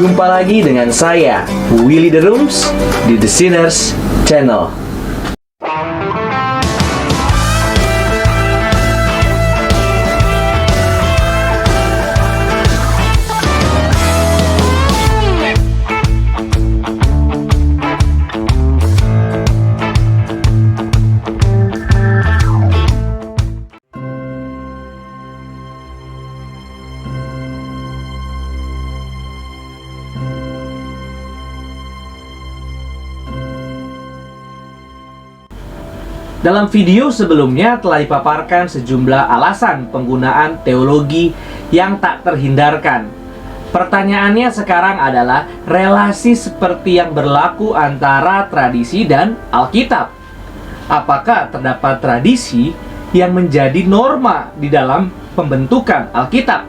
Jumpa lagi dengan saya, Willy The Rooms, di The Sinners Channel. Dalam video sebelumnya telah dipaparkan sejumlah alasan penggunaan teologi yang tak terhindarkan. Pertanyaannya sekarang adalah relasi seperti yang berlaku antara tradisi dan Alkitab. Apakah terdapat tradisi yang menjadi norma di dalam pembentukan Alkitab?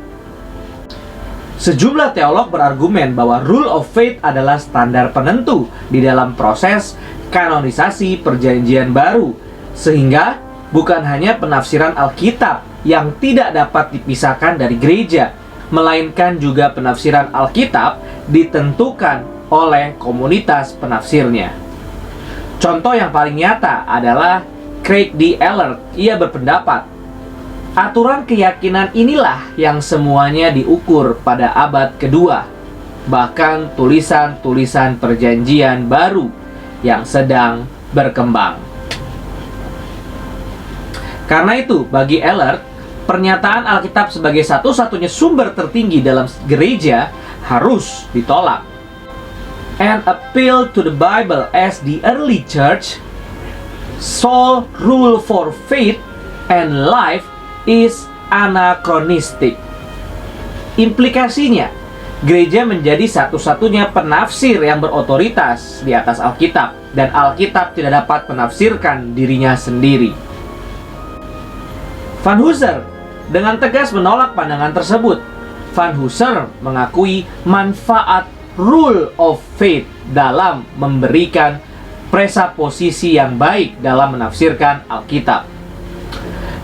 Sejumlah teolog berargumen bahwa rule of faith adalah standar penentu di dalam proses kanonisasi Perjanjian Baru, sehingga bukan hanya penafsiran Alkitab yang tidak dapat dipisahkan dari gereja, melainkan juga penafsiran Alkitab ditentukan oleh komunitas penafsirnya. Contoh yang paling nyata adalah Craig D. Ellert. Ia berpendapat, aturan keyakinan inilah yang semuanya diukur pada abad kedua, bahkan tulisan-tulisan Perjanjian Baru yang sedang berkembang. Karena itu, bagi Ellert, pernyataan Alkitab sebagai satu-satunya sumber tertinggi dalam gereja harus ditolak. An appeal to the Bible as the early church sole rule for faith and life is anachronistic. Implikasinya, gereja menjadi satu-satunya penafsir yang berotoritas di atas Alkitab, dan Alkitab tidak dapat menafsirkan dirinya sendiri. Vanhooser dengan tegas menolak pandangan tersebut. Vanhooser mengakui manfaat rule of faith dalam memberikan presaposisi yang baik dalam menafsirkan Alkitab,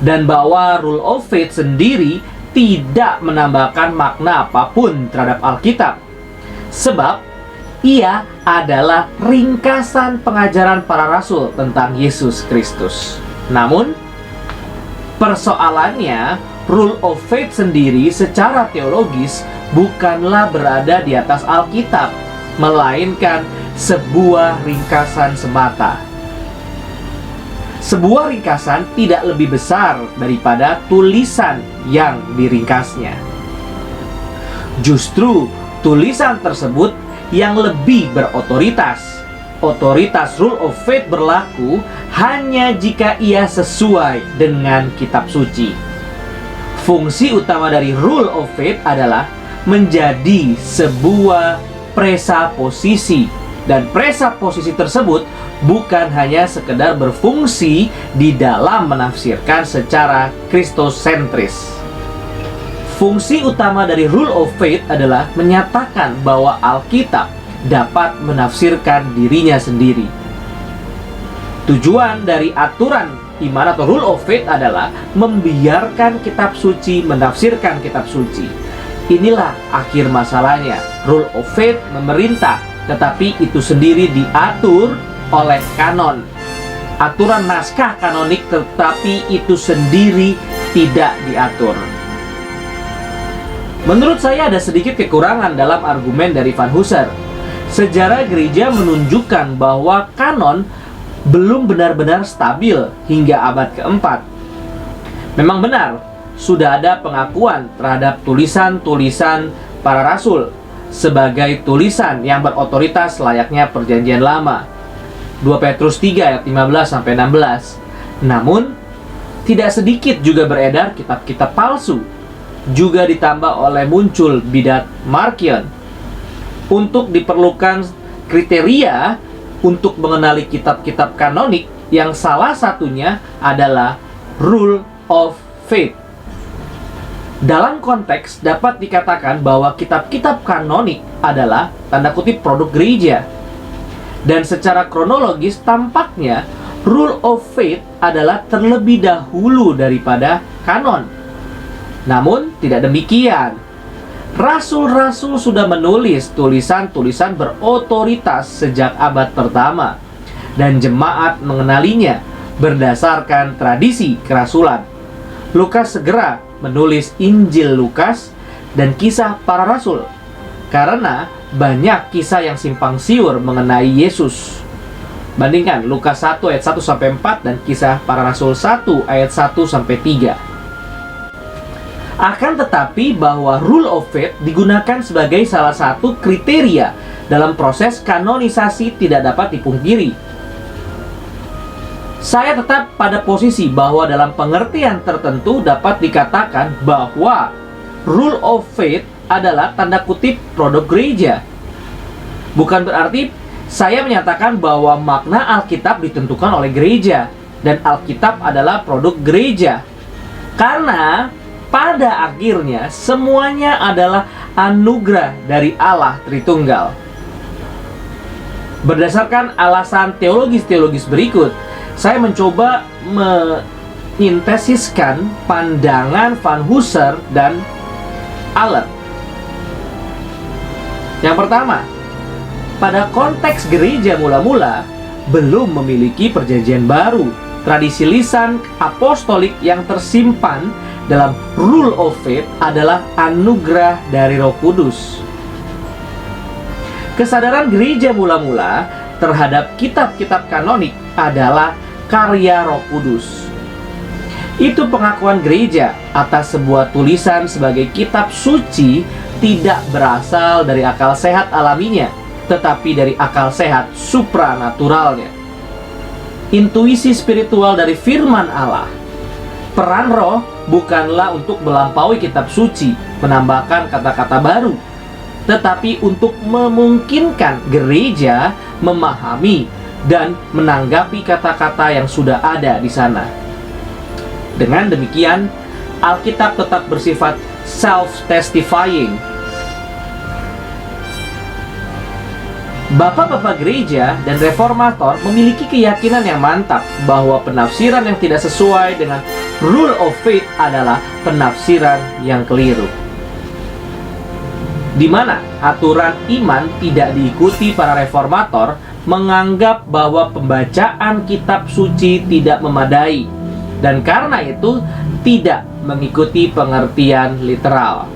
dan bahwa rule of faith sendiri tidak menambahkan makna apapun terhadap Alkitab, sebab ia adalah ringkasan pengajaran para rasul tentang Yesus Kristus. Namun, persoalannya, rule of faith sendiri secara teologis bukanlah berada di atas Alkitab, melainkan sebuah ringkasan semata. Sebuah ringkasan tidak lebih besar daripada tulisan yang diringkasnya. Justru tulisan tersebut yang lebih berotoritas. Otoritas rule of faith berlaku hanya jika ia sesuai dengan kitab suci. Fungsi utama dari rule of faith adalah menjadi sebuah presaposisi, dan presaposisi tersebut bukan hanya sekedar berfungsi di dalam menafsirkan secara kristosentris. Fungsi utama dari rule of faith adalah menyatakan bahwa Alkitab dapat menafsirkan dirinya sendiri. Tujuan dari aturan iman atau rule of faith adalah membiarkan kitab suci menafsirkan kitab suci. Inilah akhir masalahnya. Rule of faith memerintah, tetapi itu sendiri diatur oleh kanon. Aturan naskah kanonik, tetapi itu sendiri tidak diatur. Menurut saya ada sedikit kekurangan dalam argumen dari Vanhooser. Sejarah gereja menunjukkan bahwa kanon belum benar-benar stabil hingga abad keempat. Memang benar, sudah ada pengakuan terhadap tulisan-tulisan para rasul sebagai tulisan yang berotoritas layaknya Perjanjian Lama. 2 Petrus 3 ayat 15-16. Namun, tidak sedikit juga beredar kitab-kitab palsu. Juga ditambah oleh muncul bidat Markion. Untuk diperlukan kriteria untuk mengenali kitab-kitab kanonik, yang salah satunya adalah rule of faith. Dalam konteks dapat dikatakan bahwa kitab-kitab kanonik adalah tanda kutip produk gereja. Dan secara kronologis tampaknya rule of faith adalah terlebih dahulu daripada kanon. Namun tidak demikian. Rasul-rasul sudah menulis tulisan-tulisan berotoritas sejak abad pertama, dan jemaat mengenalinya berdasarkan tradisi kerasulan. Lukas segera menulis Injil Lukas dan kisah para rasul, karena banyak kisah yang simpang siur mengenai Yesus. Bandingkan Lukas 1 ayat 1-4 dan kisah para rasul 1 ayat 1-3. Akan tetapi bahwa rule of faith digunakan sebagai salah satu kriteria dalam proses kanonisasi tidak dapat dipungkiri. Saya tetap pada posisi bahwa dalam pengertian tertentu dapat dikatakan bahwa rule of faith adalah tanda kutip produk gereja. Bukan berarti saya menyatakan bahwa makna Alkitab ditentukan oleh gereja dan Alkitab adalah produk gereja. Karena pada akhirnya semuanya adalah anugerah dari Allah Tritunggal. Berdasarkan alasan teologis-teologis berikut, saya mencoba menyintesiskan pandangan Van Hooser dan Aller. Yang pertama, pada konteks gereja mula-mula belum memiliki perjanjian baru. Tradisi lisan apostolik yang tersimpan dalam rule of faith adalah anugerah dari Roh Kudus. Kesadaran gereja mula-mula terhadap kitab-kitab kanonik adalah karya Roh Kudus. Itu pengakuan gereja atas sebuah tulisan sebagai kitab suci tidak berasal dari akal sehat alaminya, tetapi dari akal sehat supranaturalnya. Intuisi spiritual dari firman Allah. Peran roh bukanlah untuk melampaui kitab suci, menambahkan kata-kata baru, tetapi untuk memungkinkan gereja memahami dan menanggapi kata-kata yang sudah ada di sana. Dengan demikian, Alkitab tetap bersifat self-testifying. Bapak-bapak gereja dan reformator memiliki keyakinan yang mantap bahwa penafsiran yang tidak sesuai dengan rule of faith adalah penafsiran yang keliru, di mana aturan iman tidak diikuti. Para reformator menganggap bahwa pembacaan kitab suci tidak memadai, dan karena itu tidak mengikuti pengertian literal.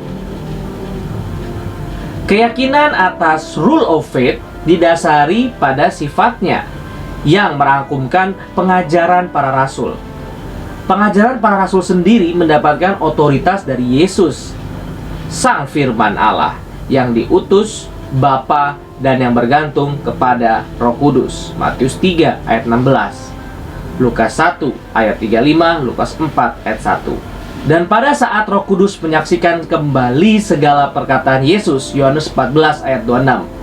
Keyakinan atas rule of faith didasari pada sifatnya yang merangkumkan pengajaran para rasul. Pengajaran para rasul sendiri mendapatkan otoritas dari Yesus, Sang Firman Allah, yang diutus Bapa dan yang bergantung kepada Roh Kudus. Matius 3 ayat 16, Lukas 1 ayat 35, Lukas 4 ayat 1. Dan pada saat Roh Kudus menyaksikan kembali segala perkataan Yesus, Yohanes 14 ayat 26.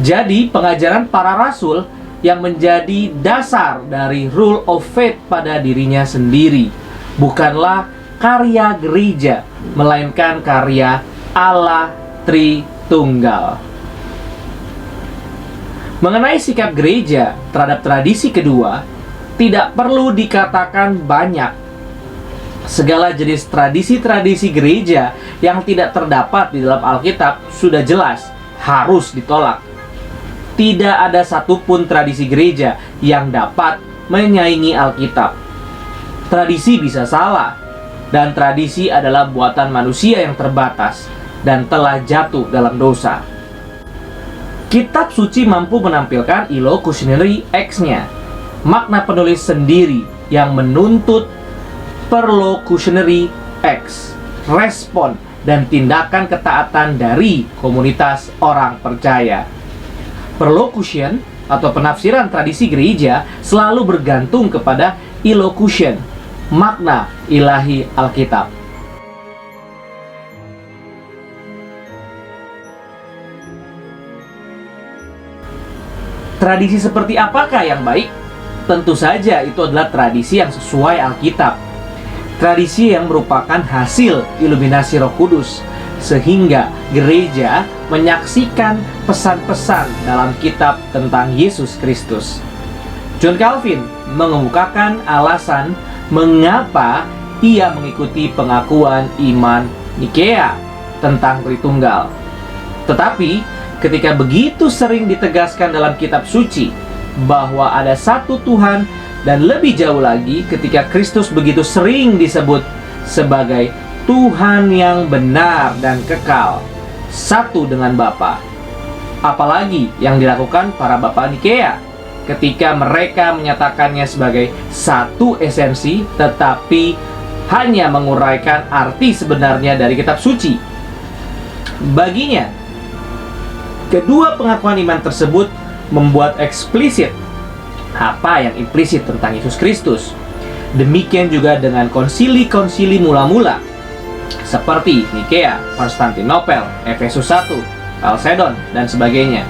Jadi pengajaran para rasul yang menjadi dasar dari rule of faith pada dirinya sendiri bukanlah karya gereja, melainkan karya Allah Tritunggal. Mengenai sikap gereja terhadap tradisi kedua, tidak perlu dikatakan banyak. Segala jenis tradisi-tradisi gereja yang tidak terdapat di dalam Alkitab sudah jelas harus ditolak. Tidak ada satupun tradisi gereja yang dapat menyaingi Alkitab. Tradisi bisa salah, dan tradisi adalah buatan manusia yang terbatas dan telah jatuh dalam dosa. Kitab suci mampu menampilkan illocutionary acts-nya, makna penulis sendiri yang menuntut perlocutionary acts, respon dan tindakan ketaatan dari komunitas orang percaya. Perlocution atau penafsiran tradisi gereja selalu bergantung kepada illocution, makna ilahi Alkitab. Tradisi seperti apakah yang baik? Tentu saja itu adalah tradisi yang sesuai Alkitab. Tradisi yang merupakan hasil iluminasi Roh Kudus, sehingga gereja menyaksikan pesan-pesan dalam kitab tentang Yesus Kristus. John Calvin mengemukakan alasan mengapa ia mengikuti pengakuan iman Nikea tentang Tritunggal. Tetapi, ketika begitu sering ditegaskan dalam kitab suci bahwa ada satu Tuhan, dan lebih jauh lagi ketika Kristus begitu sering disebut sebagai Tuhan yang benar dan kekal, satu dengan Bapa. Apalagi yang dilakukan para bapa Nikea ketika mereka menyatakannya sebagai satu esensi, tetapi hanya menguraikan arti sebenarnya dari kitab suci. Baginya, kedua pengakuan iman tersebut membuat eksplisit apa yang implisit tentang Yesus Kristus. Demikian juga dengan konsili-konsili mula-mula seperti Nikea, Konstantinopel, Efesus I, Chalcedon, dan sebagainya.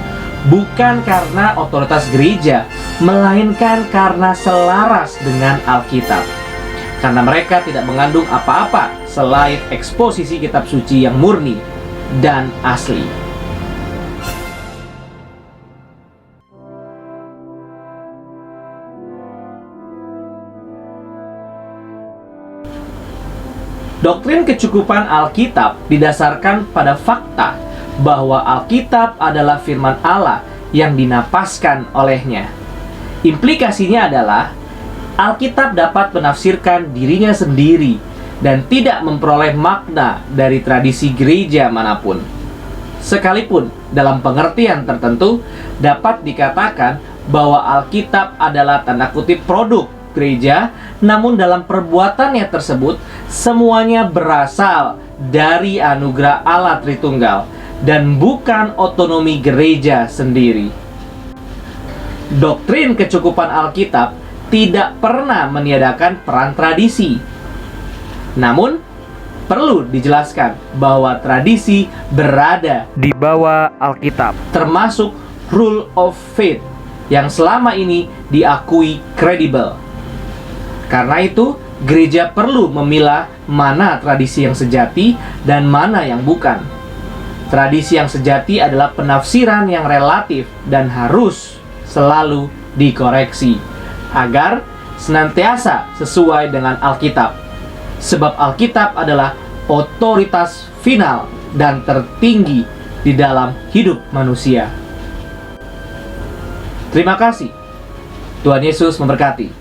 Bukan karena otoritas gereja, melainkan karena selaras dengan Alkitab. Karena mereka tidak mengandung apa-apa selain eksposisi kitab suci yang murni dan asli. Doktrin kecukupan Alkitab didasarkan pada fakta bahwa Alkitab adalah firman Allah yang dinapaskan olehnya. Implikasinya adalah Alkitab dapat menafsirkan dirinya sendiri dan tidak memperoleh makna dari tradisi gereja manapun. Sekalipun dalam pengertian tertentu dapat dikatakan bahwa Alkitab adalah tanda kutip produk gereja, namun dalam perbuatannya tersebut semuanya berasal dari anugerah Allah Tritunggal dan bukan otonomi gereja sendiri. Doktrin kecukupan Alkitab tidak pernah meniadakan peran tradisi. Namun, perlu dijelaskan bahwa tradisi berada di bawah Alkitab, termasuk rule of faith yang selama ini diakui kredibel. Karena itu, gereja perlu memilah mana tradisi yang sejati dan mana yang bukan. Tradisi yang sejati adalah penafsiran yang relatif dan harus selalu dikoreksi agar senantiasa sesuai dengan Alkitab. Sebab Alkitab adalah otoritas final dan tertinggi di dalam hidup manusia. Terima kasih. Tuhan Yesus memberkati.